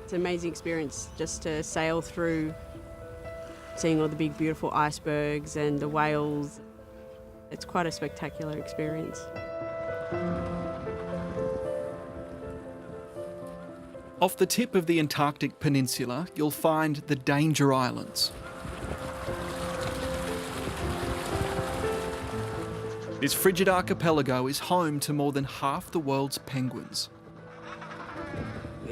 It's an amazing experience just to sail through, seeing all the big beautiful icebergs and the whales. It's quite a spectacular experience. Off the tip of the Antarctic Peninsula, you'll find the Danger Islands. This frigid archipelago is home to more than half the world's penguins.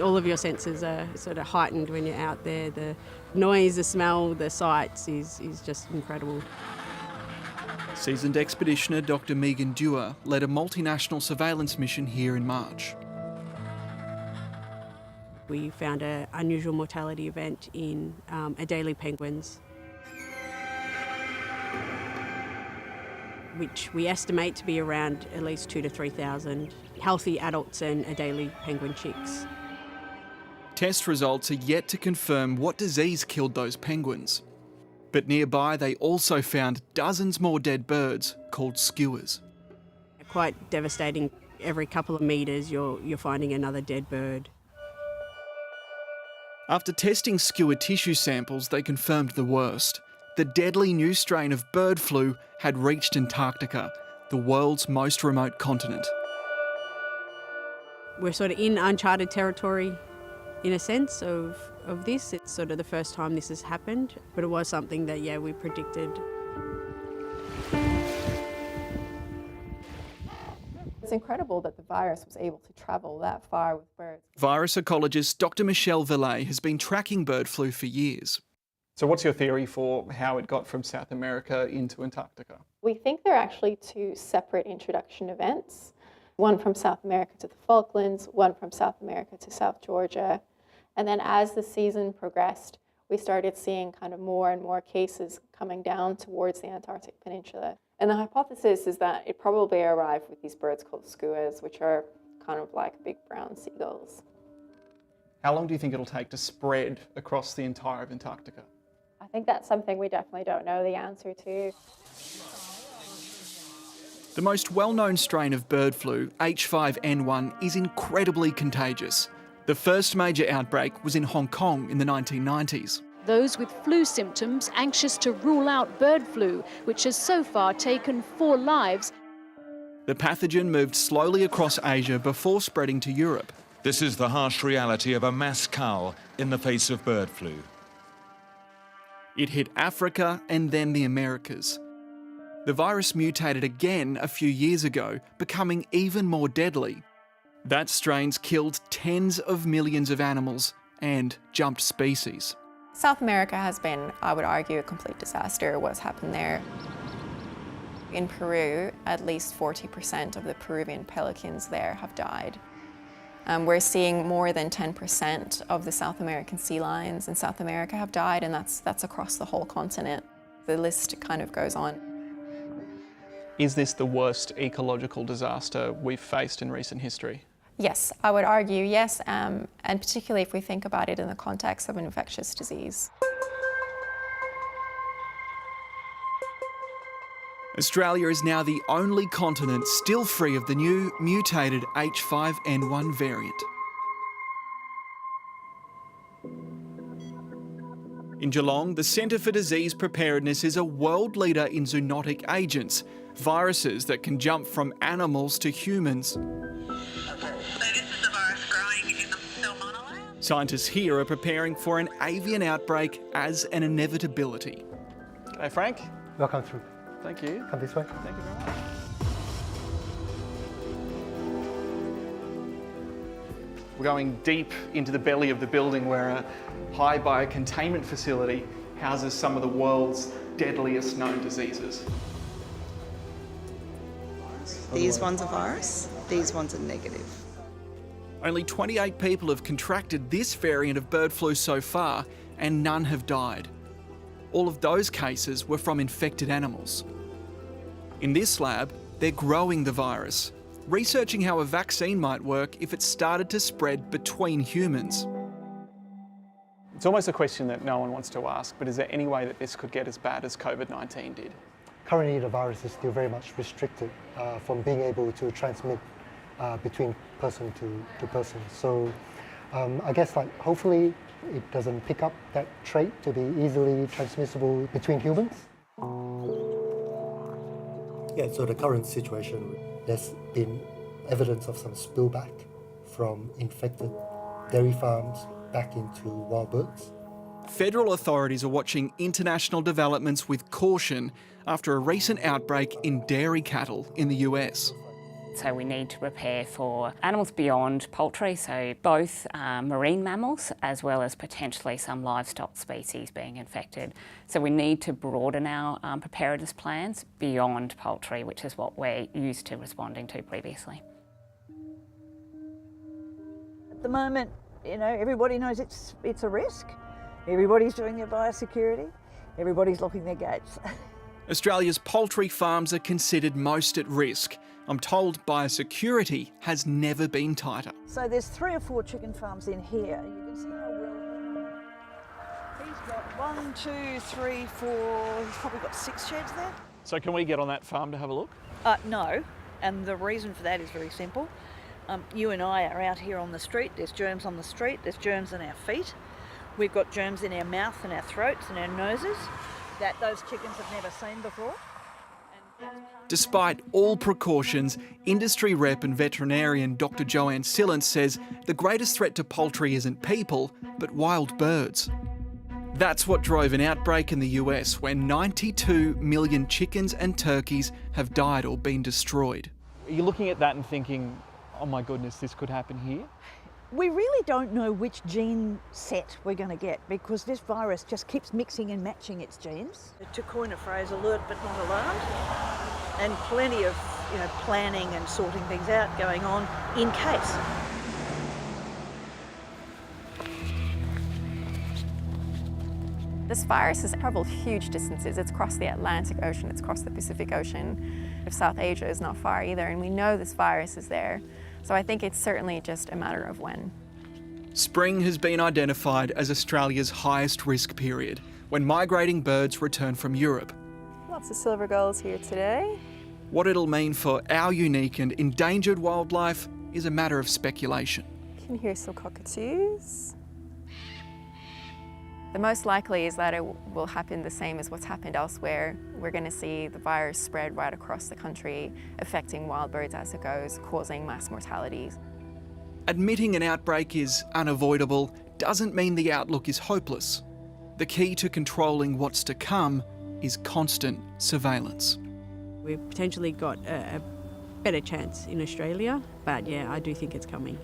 All of your senses are sort of heightened when you're out there. The noise, the smell, the sights is just incredible. Seasoned expeditioner Dr. Megan Dewar led a multinational surveillance mission here in March. We found an unusual mortality event in Adelie penguins, which we estimate to be around at least 2,000 to 3,000 healthy adults and Adelie penguin chicks. Test results are yet to confirm what disease killed those penguins. But nearby they also found dozens more dead birds called skuas. Quite devastating. Every couple of metres you're finding another dead bird. After testing skua tissue samples, they confirmed the worst. The deadly new strain of bird flu had reached Antarctica, the world's most remote continent. We're sort of in uncharted territory in a sense of this. It's sort of the first time this has happened, but it was something that, we predicted. It's incredible that the virus was able to travel that far with birds. Virus ecologist Dr. Michelle Villet has been tracking bird flu for years. So what's your theory for how it got from South America into Antarctica? We think there are actually two separate introduction events, one from South America to the Falklands, one from South America to South Georgia. And then as the season progressed, we started seeing kind of more and more cases coming down towards the Antarctic Peninsula. And the hypothesis is that it probably arrived with these birds called skuas, which are kind of like big brown seagulls. How long do you think it'll take to spread across the entire of Antarctica? I think that's something we definitely don't know the answer to. The most well-known strain of bird flu, H5N1, is incredibly contagious. The first major outbreak was in Hong Kong in the 1990s. Those with flu symptoms anxious to rule out bird flu, which has so far taken 4 lives. The pathogen moved slowly across Asia before spreading to Europe. This is the harsh reality of a mass cull in the face of bird flu. It hit Africa and then the Americas. The virus mutated again a few years ago, becoming even more deadly. That strain's killed tens of millions of animals and jumped species. South America has been, I would argue, a complete disaster, what's happened there. In Peru, at least 40% of the Peruvian pelicans there have died. We're seeing more than 10% of the South American sea lions in South America have died, and that's across the whole continent. The list kind of goes on. Is this the worst ecological disaster we've faced in recent history? Yes, I would argue yes, and particularly if we think about it in the context of an infectious disease. Australia is now the only continent still free of the new mutated H5N1 variant. In Geelong, the Centre for Disease Preparedness is a world leader in zoonotic agents, viruses that can jump from animals to humans. So this is the virus growing in the salmonella? Scientists here are preparing for an avian outbreak as an inevitability. G'day, Frank. Welcome through. Thank you. Come this way. Thank you very much. We're going deep into the belly of the building where a high biocontainment facility houses some of the world's deadliest known diseases. These ones are virus, these ones are negative. Only 28 people have contracted this variant of bird flu so far, and none have died. All of those cases were from infected animals. In this lab, they're growing the virus, researching how a vaccine might work if it started to spread between humans. It's almost a question that no one wants to ask, but is there any way that this could get as bad as COVID-19 did? Currently, the virus is still very much restricted from being able to transmit between person to person. So I guess like hopefully it doesn't pick up that trait to be easily transmissible between humans. Yeah, so the current situation, there's been evidence of some spillback from infected dairy farms back into wild birds. Federal authorities are watching international developments with caution after a recent outbreak in dairy cattle in the US. So we need to prepare for animals beyond poultry, so both marine mammals as well as potentially some livestock species being infected. So we need to broaden our preparedness plans beyond poultry, which is what we're used to responding to previously. At the moment, you know, everybody knows it's a risk. Everybody's doing their biosecurity. Everybody's locking their gates. Australia's poultry farms are considered most at risk. I'm told biosecurity has never been tighter. So there's 3 or 4 chicken farms in here. You can see how well. He's got 1, 2, 3, 4. He's probably got 6 sheds there. So can we get on that farm to have a look? No, and the reason for that is very simple. You and I are out here on the street. There's germs on the street. There's germs in our feet. We've got germs in our mouth and our throats and our noses that those chickens have never seen before. Despite all precautions, industry rep and veterinarian Dr. Joanne Sillance says the greatest threat to poultry isn't people, but wild birds. That's what drove an outbreak in the US where 92 million chickens and turkeys have died or been destroyed. Are you looking at that and thinking, oh my goodness, this could happen here? We really don't know which gene set we're going to get because this virus just keeps mixing and matching its genes. To coin a phrase, alert but not alarmed, and plenty of planning and sorting things out going on in case. This virus has travelled huge distances. It's crossed the Atlantic Ocean, it's crossed the Pacific Ocean. South Asia is not far either, and we know this virus is there. So I think it's certainly just a matter of when. Spring has been identified as Australia's highest risk period, when migrating birds return from Europe. Lots of silver gulls here today. What it'll mean for our unique and endangered wildlife is a matter of speculation. You can hear some cockatoos. The most likely is that it will happen the same as what's happened elsewhere. We're going to see the virus spread right across the country, affecting wild birds as it goes, causing mass mortalities. Admitting an outbreak is unavoidable doesn't mean the outlook is hopeless. The key to controlling what's to come is constant surveillance. We've potentially got a better chance in Australia, but yeah, I do think it's coming.